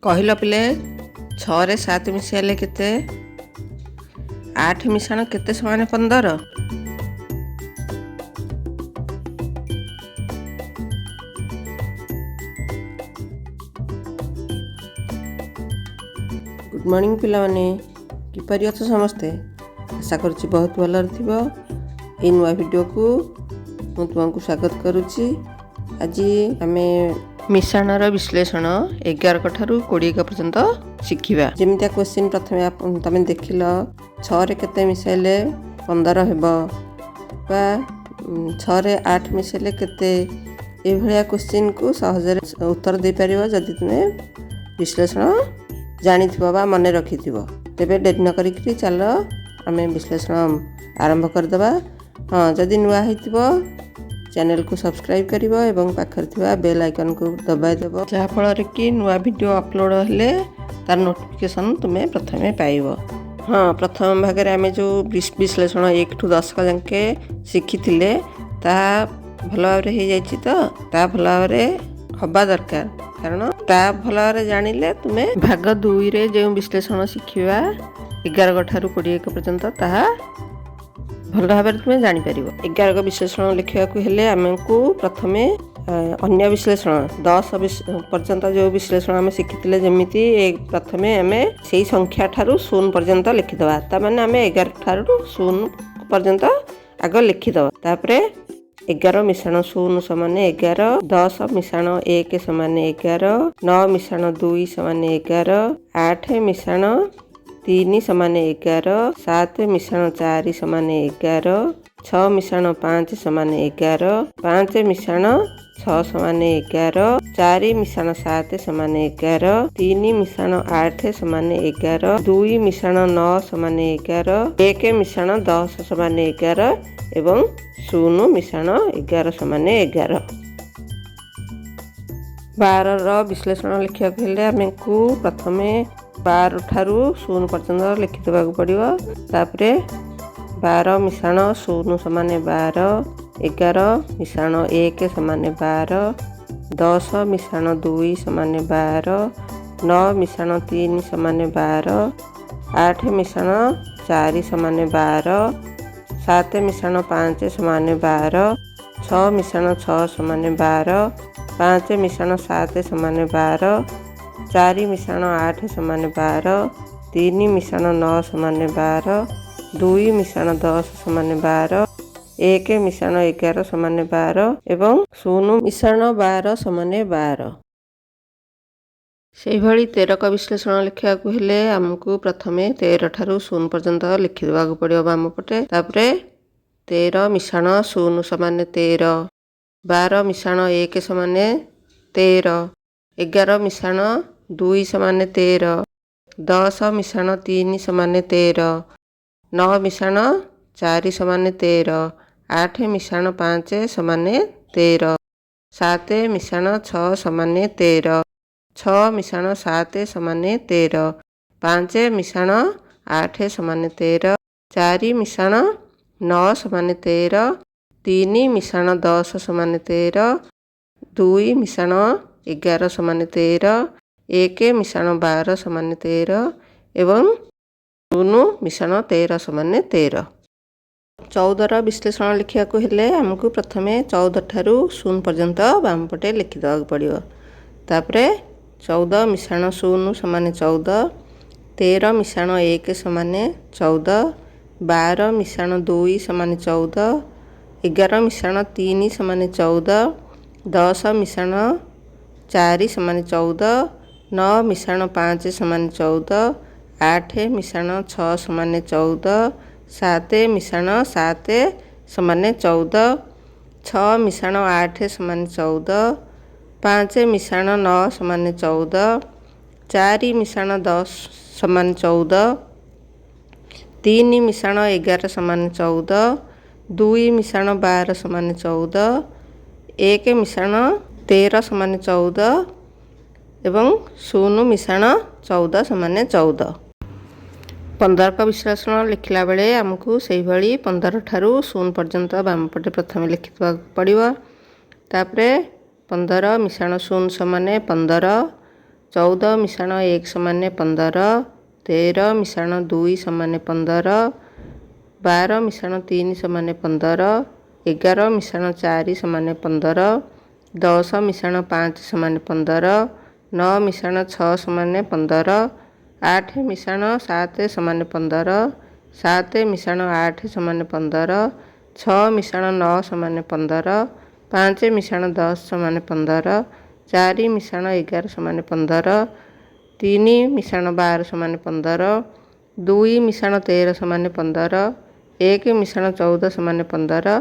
କହିଲ ପିଲେ 6ରେ 7 ମିଶାଇଲେ କେତେ? 8 ମିଶାଣ କେତେ ସମାନ 15? ଗୁଡ୍ ମର୍ଣ୍ଣିଂ ପିଲାମାନେ, କିପରି ଅଛ ସମସ୍ତେ? ଆଶା କରୁଛି ବହୁତ ଭଲରେ ଥିବ। ଏଇ ନୂଆ ଭିଡ଼ିଓକୁ ମୁଁ ତୁମକୁ ସ୍ୱାଗତ କରୁଛି। ଆଜି ଆମେ ମିଶାଣର ବିଶ୍ଳେଷଣ 11କ ଠାରୁ 20କ ପର୍ଯ୍ୟନ୍ତ ଶିଖିବା। ଯେମିତିଆ କ୍ୱେଶ୍ଚିନ୍ ପ୍ରଥମେ ତମେ ଦେଖିଲ 6ରେ କେତେ ମିଶାଇଲେ 15 ହେବ, ବା 6ରେ 8 ମିଶାଇଲେ କେତେ, ଏଇଭଳିଆ କ୍ୱେଶ୍ଚିନ୍କୁ ସହଜରେ ଉତ୍ତର ଦେଇପାରିବ ଯଦି ତୁମେ ବିଶ୍ଳେଷଣ ଜାଣିଥିବ ବା ମନେ ରଖିଥିବ। ତେବେ ଡେରି ନ କରିକି ଚାଲ ଆମେ ବିଶ୍ଳେଷଣ ଆରମ୍ଭ କରିଦେବା। ଯଦି ନୂଆ ହେଇଥିବ ଚ୍ୟାନେଲକୁ ସବସ୍କ୍ରାଇବ୍ କରିବ ଏବଂ ପାଖରେ ଥିବା ବେଲ୍ ଆଇକନ୍କୁ ଦବାଇ ଦେବ, ଯାହାଫଳରେ କି ନୂଆ ଭିଡ଼ିଓ ଅପଲୋଡ଼ ହେଲେ ତାର ନୋଟିଫିକେସନ୍ ତୁମେ ପ୍ରଥମେ ପାଇବ। ପ୍ରଥମ ଭାଗରେ ଆମେ ଯେଉଁ ବିଶ୍ଳେଷଣ 1 ଠୁ 10 ଯାକେ ଶିଖିଥିଲେ ତାହା ଭଲ ଭାବରେ ହେଇଯାଇଛି ତ? ତାହା ଭଲ ଭାବରେ ହେବା ଦରକାର, କାରଣ ତାହା ଭଲ ଭାବରେ ଜାଣିଲେ ତୁମେ ଭାଗ 2ରେ ଯେଉଁ ବିଶ୍ଳେଷଣ ଶିଖିବା 11କ ଠାରୁ 20କ ପର୍ଯ୍ୟନ୍ତ ତାହା ଭଲ ଭାବରେ ତୁମେ ଜାଣିପାରିବ। 11କ ବିଶ୍ଳେଷଣ ଲେଖିବାକୁ ହେଲେ ଆମକୁ ପ୍ରଥମେ ଅନ୍ୟ ବିଶ୍ଳେଷଣ 10 ପର୍ଯ୍ୟନ୍ତ ଯେଉଁ ବିଶ୍ଳେଷଣ ଆମେ ଶିଖିଥିଲେ, ଯେମିତି ପ୍ରଥମେ ଆମେ ସେଇ ସଂଖ୍ୟା ଠାରୁ 0 ପର୍ଯ୍ୟନ୍ତ ଲେଖିଦେବା। ତାମାନେ ଆମେ 11 ଠାରୁ 0 ପର୍ଯ୍ୟନ୍ତ ଆଗ ଲେଖିଦେବା। ତାପରେ 11 ମିଶାଣ 0 ସମାନ 11, 10 ମିଶାଣ 1 ସମାନ 11, 9 ମିଶାଣ 2 ସମାନ 11, 8 ମିଶାଣ 3 ସମାନ 11, 7 ମିଶାଣ 4 ସମାନ 11, 6 ମିଶାଣ 5 ସମାନ 11, 5 ମିଶାଣ 6 ସମାନ 11, 4 ମିଶାଣ 7 ସମାନ 11, 3 ମିଶାଣ 8 ସମାନ 11, 2 ମିଶାଣ 9 ସମାନ 11, 1 ମିଶାଣ 10 ସମାନ 11 ଏବଂ 0 ମିଶାଣ 11 ସମାନ 11। 12ର ବିଶ୍ଳେଷଣ ଲେଖିବାକୁ ହେଲେ ଆମକୁ ପ୍ରଥମେ 12 ଠାରୁ 0 ପର୍ଯ୍ୟନ୍ତ ଲେଖିଦେବାକୁ ପଡ଼ିବ। ତାପରେ 12 ମିଶାଣ 0 ସମାନ 12, 11 ମିଶାଣ 1 ସମାନ 12, 10 ମିଶାଣ 2 ସମାନ 12, 9 ମିଶାଣ 3 ସମାନ 12, 8 ମିଶାଣ 4 ସମାନ 12, 7 ମିଶାଣ 5 ସମାନ 12, 6 ମିଶାଣ 6 ସମାନ 12, 5 ମିଶାଣ 7 ସମାନ 12, 4 ମିଶାଣ 8 ସମାନ 12, 3 ମିଶାଣ 9 ସମାନ 12, 2 ମିଶାଣ 10 ସମାନ 12, 1 ମିଶାଣ 11 ସମାନ 12 ଏବଂ 0 ମିଶାଣ 12 ସମାନ 12। ସେହିଭଳି 13କ ବିଶ୍ଳେଷଣ ଲେଖିବାକୁ ହେଲେ ଆମକୁ ପ୍ରଥମେ 13 ଠାରୁ 0 ପର୍ଯ୍ୟନ୍ତ ଲେଖିଦେବାକୁ ପଡ଼ିବ ବାମ ପଟେ। ତାପରେ 13 ମିଶାଣ 0 ସମାନ 13, 12 ମିଶାଣ 1 ସମାନ 13, 11 ମିଶାଣ 2 ସମାନ 13, 10 ମିଶାଣ 3 ସମାନ 13, 9 ମିଶାଣ 4 ସମାନ 13, 8 ମିଶାଣ 5 ସମାନ 13, 7 ମିଶାଣ 6 ସମାନ 13, 6 ମିଶାଣ 7 ସମାନ 13, 5 ମିଶାଣ 8 ସମାନ 13, 4 ମିଶାଣ 9 ସମାନ 13, 3 ମିଶାଣ 10 ସମାନ 13, 2 ମିଶାଣ 11 ସମାନ 13, 1 ମିଶାଣ 12 ସମାନ 13 ଏବଂ 0 ମିଶାଣ 13 ସମାନ 13। 14ର ବିଶ୍ଳେଷଣ ଲେଖିବାକୁ ହେଲେ ଆମକୁ ପ୍ରଥମେ 14 ଠାରୁ 0 ପର୍ଯ୍ୟନ୍ତ ବାମ ପଟେ ଲେଖିଦେବାକୁ ପଡ଼ିବ। ତାପରେ 14 ମିଶାଣ 0 ସମାନ 14, 13 ମିଶାଣ 1 ସମାନ 14, 12 ମିଶାଣ 2 ସମାନ 14, 11 ମିଶାଣ 3 ସମାନ 14, 10 ମିଶାଣ 4 ସମାନ 14, 9 ମିଶାଣ 5 ସମାନ 14, 8 ମିଶାଣ 6 ସମାନ 14, 7 ମିଶାଣ 7 ସମାନ 14, 6 ମିଶାଣ 8 ସମାନ 14, 5 ମିଶାଣ 9 ସମାନ 14, 4 ମିଶାଣ 10 ସମାନ 14, 3 ମିଶାଣ 11 ସମାନ 14, 2 ମିଶାଣ 12 ସମାନ 14, 1 ମିଶାଣ 13 ସମାନ 14 ଏବଂ 0 ମିଶାଣ 14 ସମାନ 14। 15କ ବିଶ୍ଳେଷଣ ଲେଖିଲା ବେଳେ ଆମକୁ ସେହିଭଳି 15 ଠାରୁ 0 ପର୍ଯ୍ୟନ୍ତ ବାମ ପଟେ ପ୍ରଥମେ ଲେଖିଦେବାକୁ ପଡ଼ିବ। ତାପରେ 15 ମିଶାଣ 0 ସମାନ 15, 14 ମିଶାଣ 1 ସମାନ 15, 13 ମିଶାଣ 2 ସମାନ 15, 12 ମିଶାଣ 3 ସମାନ 15, 11 ମିଶାଣ 4 ସମାନ 15, 10 ମିଶାଣ 5 ସମାନ 15, 9 ମିଶାଣ 6 ସମାନ 15, 8 ମିଶାଣ 7 ସମାନ 15, 7 ମିଶାଣ 8 ସମାନ 15, 6 ମିଶାଣ 9 ସମାନ 15, 5 ମିଶାଣ 10 ସମାନ 15, 4 ମିଶାଣ 11 ସମାନ 15, 3 ମିଶାଣ 12 ସମାନ 15, 2 ମିଶାଣ 13 ସମାନ 15, 1 ମିଶାଣ 14 ସମାନ 15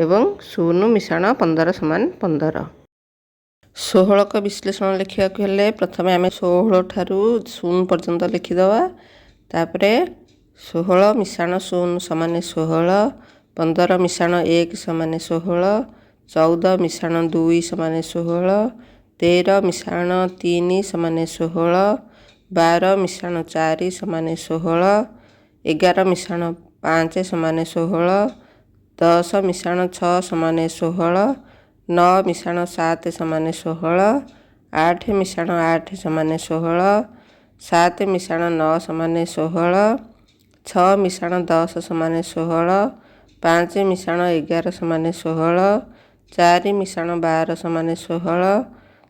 ଏବଂ 0 ମିଶାଣ 15 ସମାନ 15। 16କ ବିଶ୍ଳେଷଣ ଲେଖିବାକୁ ହେଲେ ପ୍ରଥମେ ଆମେ 16 ଠାରୁ 0 ପର୍ଯ୍ୟନ୍ତ ଲେଖିଦେବା। ତାପରେ 16 ମିଶାଣ 0 ସମାନ 16, 15 ମିଶାଣ 1 ସମାନ 16, 14 ମିଶାଣ 2 ସମାନ 16, 13 ମିଶାଣ 3 ସମାନ 16, 12 ମିଶାଣ 4 ସମାନ 16, 11 ମିଶାଣ 5 ସମାନ 16, 10 ମିଶାଣ 6 ସମାନ 16, 9 ମିଶାଣ 7 ସମାନ 16, 8 ମିଶାଣ 8 ସମାନ 16, 7 ମିଶାଣ 9 ସମାନ 16, 6 ମିଶାଣ 10 ସମାନ 16, 5 ମିଶାଣ 11 ସମାନ 16, 4 ମିଶାଣ 12 ସମାନ 16,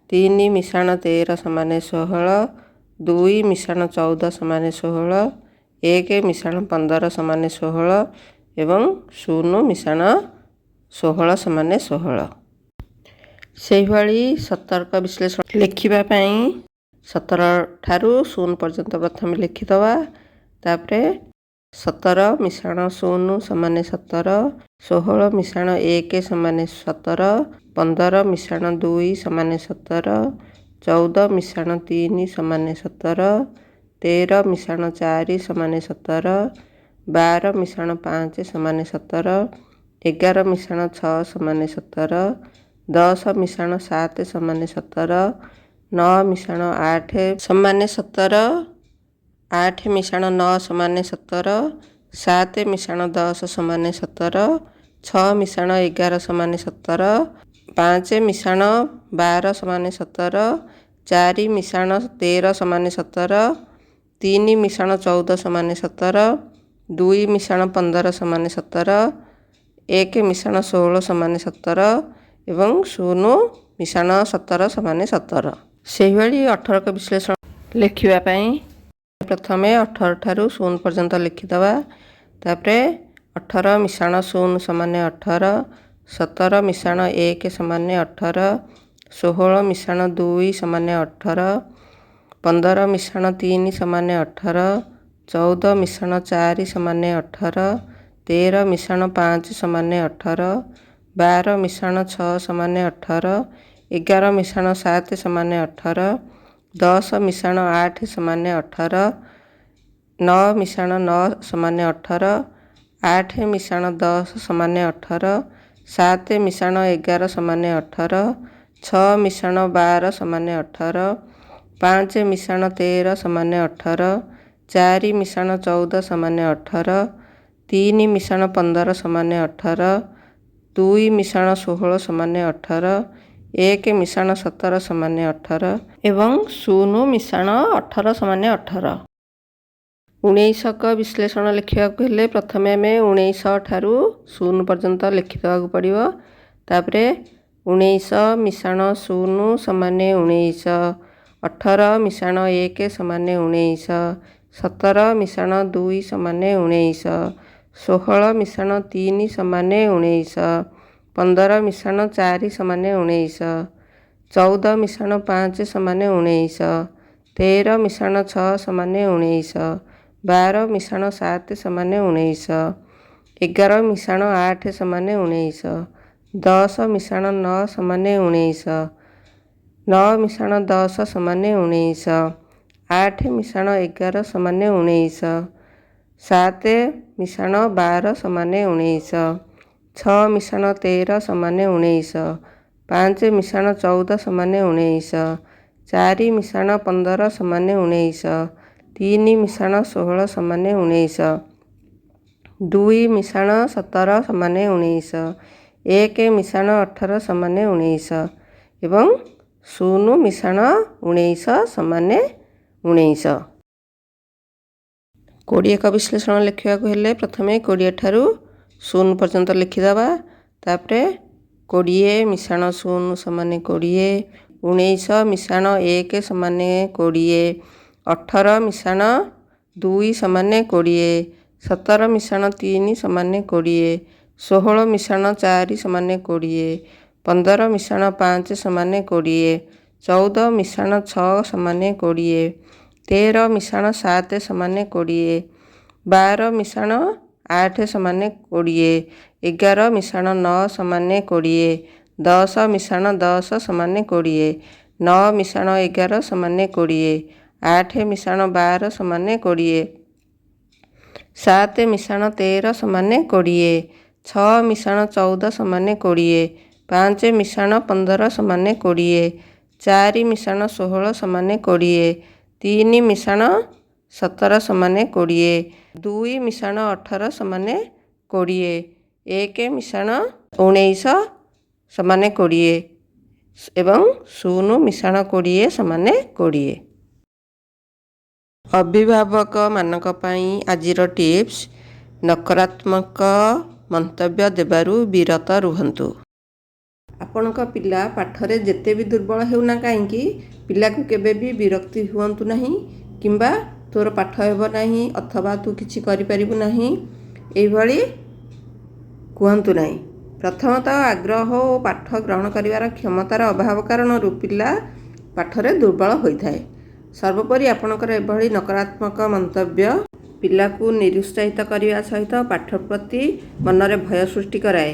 3 ମିଶାଣ 13 ସମାନ 16, 2 ମିଶାଣ 14 ସମାନ 16, 1 ମିଶାଣ 15 ସମାନ 16 ଏବଂ 0 ମିଶାଣ 16 ସମାନ 16। ସେହିଭଳି 17କ ବିଶ୍ଳେଷଣ ଲେଖିବା ପାଇଁ 17 ଠାରୁ 0 ପର୍ଯ୍ୟନ୍ତ ପ୍ରଥମେ ଲେଖିଦେବା। ତାପରେ 17 ମିଶାଣ 0 ସମାନ 17, 16 ମିଶାଣ 1 ସମାନ 17, 15 ମିଶାଣ 2 ସମାନ 17, 14 ମିଶାଣ 3 ସମାନ 17, 13 ମିଶାଣ 4 ସମାନ 17, 12 ମିଶାଣ 5 ସମାନ 17, 11 ମିଶାଣ 6 ସମାନ 17, 10 ମିଶାଣ 7 ସମାନ 17, 9 ମିଶାଣ 8 ସମାନ 17, 8 ମିଶାଣ 9 ସମାନ 17, 7 ମିଶାଣ 10 ସମାନ 17, 6 ମିଶାଣ 11 ସମାନ 17, 5 ମିଶାଣ 12 ସମାନ 17, 4 ମିଶାଣ 13 ସମାନ 17, 3 ମିଶାଣ 14 ସମାନ 17, 2 ମିଶାଣ 15 ସମାନ 17, 1 ମିଶାଣ 16 ସମାନ 17 ଏବଂ 0 ମିଶାଣ 17 ସମାନ 17। ସେହିଭଳି 18କ ବିଶ୍ଳେଷଣ ଲେଖିବା ପାଇଁ ପ୍ରଥମେ 18 ଠାରୁ 0 ପର୍ଯ୍ୟନ୍ତ ଲେଖିଦେବା। ତାପରେ 18 ମିଶାଣ 0 ସମାନ 18, 17 ମିଶାଣ 1 ସମାନ 18, 16 ମିଶାଣ 2 ସମାନ 18, 15 ମିଶାଣ 3 ସମାନ 18, 14 ମିଶାଣ 4 ସମାନ 18, 13 ମିଶାଣ 5 ସମାନ 18, 12 ମିଶାଣ 6 ସମାନ 18, 11 ମିଶାଣ 7 ସମାନ 18, 10 ମିଶାଣ 8 ସମାନ 18, 9 ମିଶାଣ 9 ସମାନ 18, 8 ମିଶାଣ 10 ସମାନ 18, 7 ମିଶାଣ 11 ସମାନ 18, 6 ମିଶାଣ 12 ସମାନ 18, 5 ମିଶାଣ 13 ସମାନ 18, 4 ମିଶାଣ 14 ସମାନ 18, 3 ମିଶାଣ 15 ସମାନ 18, 2 ମିଶାଣ 16 ସମାନ 18, 1 ମିଶାଣ 17 ସମାନ 18 ଏବଂ 0 ମିଶାଣ 18 ସମାନ 18। 19କ ବିଶ୍ଳେଷଣ ଲେଖିବାକୁ ହେଲେ ପ୍ରଥମେ ଆମେ 19 ଠାରୁ 0 ପର୍ଯ୍ୟନ୍ତ ଲେଖିଦେବାକୁ ପଡ଼ିବ। ତାପରେ 19 ମିଶାଣ 0 ସମାନ 19, 18 ମିଶାଣ 1 ସମାନ 19, 17 ମିଶାଣ 2 ସମାନ 19, 16 ମିଶାଣ 3 ସମାନ 19, 15 ମିଶାଣ 4 ସମାନ 19, 14 ମିଶାଣ 5 ସମାନ 19, 13 ମିଶାଣ 6 ସମାନ 19, 12 ମିଶାଣ 7 ସମାନ 19, 11 ମିଶାଣ 8 ସମାନ 19, 10 ମିଶାଣ 9 ସମାନ 19, 9 ମିଶାଣ 10 ସମାନ 19, 8 ମିଶାଣ 11 ସମାନ 19, 7 ମିଶାଣ 12 ସମାନ 19, 6 ମିଶାଣ 13 ସମାନ 19, 5 ମିଶାଣ 14 ସମାନ 19, 4 ମିଶାଣ 15 ସମାନ 19, 3 ମିଶାଣ 16 ସମାନ 19, 2 ମିଶାଣ 17 ସମାନ 19, 1 ମିଶାଣ 18 ସମାନ 19 ଏବଂ ଶୂନ ମିଶାଣ 19 ସମାନେ 19। 20 ଏକ ବିଶ୍ଳେଷଣ ଲେଖିବାକୁ ହେଲେ ପ୍ରଥମେ 20 ଠାରୁ 0 ପର୍ଯ୍ୟନ୍ତ ଲେଖିଦେବା। ତାପରେ 20 ମିଶାଣ 0 ସମାନେ 20, 19 ମିଶାଣ 1 ସମାନେ 20, 18 ମିଶାଣ 2 ସମାନେ 20, 17 ମିଶାଣ 3 ସମାନେ 20, 16 ମିଶାଣ 4 ସମାନେ 20, 15 ମିଶାଣ 5 ସମାନେ 20, 14 ମିଶାଣ 6 ସମାନେ 20, 13 ମିଶାଣ 7 ସମାନେ 20, 12 ମିଶାଣ 8 ସମାନେ 20, 11 ମିଶାଣ 9 ସମାନେ 20, 10 ମିଶାଣ 10 ସମାନେ 20, 9 ମିଶାଣ 11 ସମାନେ 20, 8 ମିଶାଣ 12 ସମାନେ 20, 7 ମିଶାଣ 13 ସମାନେ 20, 6 ମିଶାଣ 14 ସମାନେ 20, 5 ମିଶାଣ 15 ସମାନେ 20, 4 ମିଶାଣ 16 ସମାନେ 20, 3 ମିଶାଣ 17 ସମାନେ 20, 2 ମିଶାଣ 18 ସମାନେ 20, 1 ମିଶାଣ 19 ସମାନେ 20 ଏବଂ 0 ମିଶାଣ 20 ସମାନେ 20। ଅଭିଭାବକମାନଙ୍କ ପାଇଁ ଆଜିର ଟିପ୍ସ, ନକାରାତ୍ମକ ମନ୍ତବ୍ୟ ଦେବାରୁ ବିରତ ରୁହନ୍ତୁ। ଆପଣଙ୍କ ପିଲା ପାଠରେ ଯେତେ ବି ଦୁର୍ବଳ ହେଉନା କାହିଁକି, ପିଲାକୁ କେବେ ବି ବିରକ୍ତି ହୁଅନ୍ତୁ ନାହିଁ କିମ୍ବା ତୋର ପାଠ ହେବ ନାହିଁ ଅଥବା ତୁ କିଛି କରିପାରିବୁ ନାହିଁ ଏଇଭଳି କୁହନ୍ତୁ ନାହିଁ। ପ୍ରଥମତଃ ଆଗ୍ରହ ଓ ପାଠ ଗ୍ରହଣ କରିବାର କ୍ଷମତାର ଅଭାବ କାରଣରୁ ପିଲା ପାଠରେ ଦୁର୍ବଳ ହୋଇଥାଏ। ସର୍ବୋପରି ଆପଣଙ୍କର ଏଭଳି ନକାରାତ୍ମକ ମନ୍ତବ୍ୟ ପିଲାକୁ ନିରୁତ୍ସାହିତ କରିବା ସହିତ ପାଠ ପ୍ରତି ମନରେ ଭୟ ସୃଷ୍ଟି କରାଏ,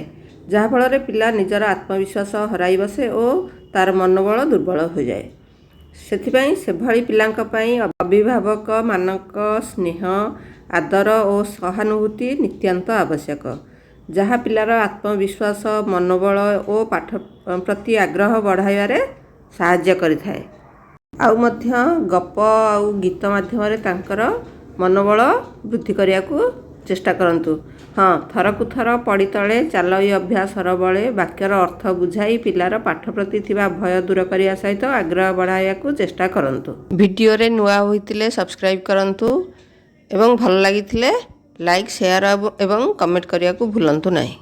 ଯାହାଫଳରେ ପିଲା ନିଜର ଆତ୍ମବିଶ୍ୱାସ ହରାଇ ବସେ ଓ ତା'ର ମନୋବଳ ଦୁର୍ବଳ ହୋଇଯାଏ। ସେଥିପାଇଁ ସେଭଳି ପିଲାଙ୍କ ପାଇଁ ଅଭିଭାବକମାନଙ୍କ ସ୍ନେହ, ଆଦର ଓ ସହାନୁଭୂତି ନିତାନ୍ତ ଆବଶ୍ୟକ, ଯାହା ପିଲାର ଆତ୍ମବିଶ୍ୱାସ, ମନୋବଳ ଓ ପାଠ ପ୍ରତି ଆଗ୍ରହ ବଢ଼ାଇବାରେ ସାହାଯ୍ୟ କରିଥାଏ। ଆଉ ମଧ୍ୟ ଗପ ଆଉ ଗୀତ ମାଧ୍ୟମରେ ତାଙ୍କର ମନୋବଳ ବୃଦ୍ଧି କରିବାକୁ ଚେଷ୍ଟା କରନ୍ତୁ। ହଁ, ଥରକୁ ଥର ପଡ଼ି ତଳେ ଚାଲଇ ଅଭ୍ୟାସର ବଳେ ବାକ୍ୟର ଅର୍ଥ ବୁଝାଇ ପିଲାର ପାଠ ପ୍ରତି ଥିବା ଭୟ ଦୂର କରିବା ସହିତ ଆଗ୍ରହ ବଢ଼ାଇବାକୁ ଚେଷ୍ଟା କରନ୍ତୁ। ଭିଡ଼ିଓରେ ନୂଆ ହୋଇଥିଲେ ସବସ୍କ୍ରାଇବ୍ କରନ୍ତୁ ଏବଂ ଭଲ ଲାଗିଥିଲେ ଲାଇକ୍, ସେୟାର ଏବଂ କମେଣ୍ଟ କରିବାକୁ ଭୁଲନ୍ତୁ ନାହିଁ।